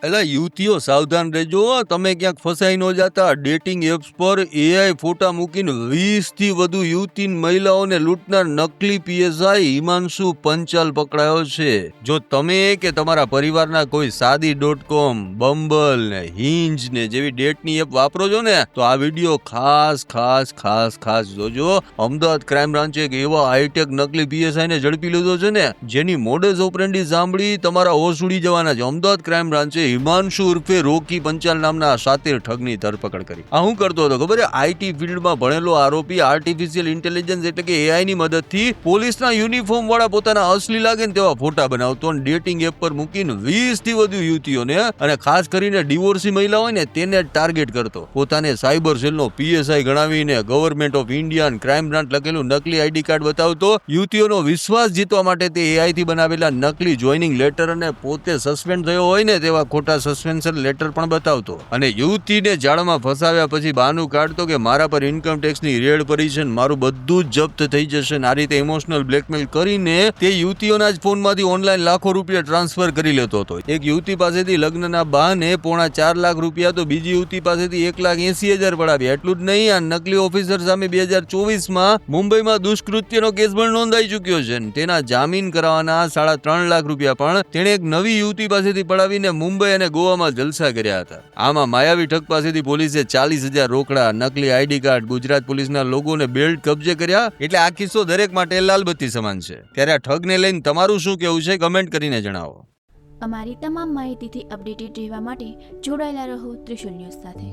એટલે યુવતીઓ સાવધાન રહેજો, તમે ક્યાંક ફસાઈ ન જતા. ડેટિંગ એપ્સ પર એઆઈ ફોટા મૂકીને 20 થી વધુ યુવતી મહિલાઓને લૂંટનાર નકલી પીએસઆઈ હિમાંશુ પંચાલ પકડાયો છે. જો તમે કે તમારા પરિવારના કોઈ શાદી.com, બમ્બલ ને હિંજ ને જેવી ડેટની એપ વાપરો છો ને, તો આ વિડીયો ખાસ જોજો. અમદાવાદ ક્રાઇમ બ્રાન્ચે એક એવા હાઈટેક નકલી પીએસઆઈ ને ઝડપી લીધો છે ને, જેની મોડેસ ઓપરેન્ડી સાંભળી તમારા હોશ ઉડી જવાના છે. અમદાવાદ ક્રાઇમ બ્રાન્ચે હિમાંશુ ઉર્ફે રોકી પંચાલ નામના શાતિર ઠગની ધરપકડ કરી. આ શું કરતો હતો ખબર છે? આઈટી ફિલ્ડમાં ભણેલો આરોપી આર્ટિફિશિયલ ઇન્ટેલિજન્સ એટલે કે એઆઈ ની મદદથી પોલીસના યુનિફોર્મ વાળા પોતાના અસલી લાગે ને તેવા ફોટા બનાવતો અને ડેટિંગ એપ પર મૂકીને 20 થી વધુ યુવતીઓને અને ખાસ કરીને ડિવોર્સી મહિલા હોય ને તેને ટાર્ગેટ કરતો. પોતાને સાયબર સેલનો પીએસઆઈ ગણાવીને ગવર્મેન્ટ ઓફ ઇન્ડિયા અને ક્રાઇમ બ્રાન્ચ લખેલું નકલી આઈડી કાર્ડ બતાવતો. યુવતીઓનો વિશ્વાસ જીતવા માટે તે એઆઈ થી બનાવેલા નકલી જોઈનિંગ લેટર અને પોતે સસ્પેન્ડ થયો હોય ને તેવા ખોટા સસ્પેન્શન લેટર પણ બતાવતો અને યુવતીને જાળમાં ફસાવ્યા પછી બહાનું કાઢતો કે મારા પર ઇન્કમ ટેક્સની રેડ પડી છે, મારું બધું જ જપ્ત થઈ જશે. આ રીતે ઇમોશનલ બ્લેકમેલ કરીને તે યુવતીઓના જ ફોનમાંથી ઓનલાઈન લાખો રૂપિયા ટ્રાન્સફર કરી લેતો હતો. એક યુવતી પાસેથી લગ્નના બહાને $4.5 લાખ રૂપિયા તો બીજી યુવતી પાસેથી 1,80,000 પડાવ્યા. એટલું જ નહીં, આ નકલી ઓફિસર સામે 2024માં મુંબઈમાં દુષ્કૃત્યનો કેસ પણ નોંધાઈ ચુક્યો છે. તેના જામીન કરાવવાના $3.5 લાખ રૂપિયા પણ તેણે એક નવી યુવતી પાસેથી પડાવીને મુંબઈ અને ગોવામાં જલસા કર્યા હતા. આમાં માયાવી ઠગ પાસેથી પોલીસે 40,000 રોકડા, નકલી આઈડી કાર્ડ, ગુજરાત પોલીસના લોગોને બેલ્ટ કબજે કર્યા. એટલે આ કિસ્સો દરેક માટે લાલબત્તી સમાન છે. ત્યારે આ ઠગને લઈને તમારું શું કહેવું છે? કમેન્ટ કરીને જણાવો. અમારી તમામ માહિતીથી અપડેટેડ રહેવા માટે જોડાયેલા રહો ત્રિશુલ ન્યૂઝ સાથે.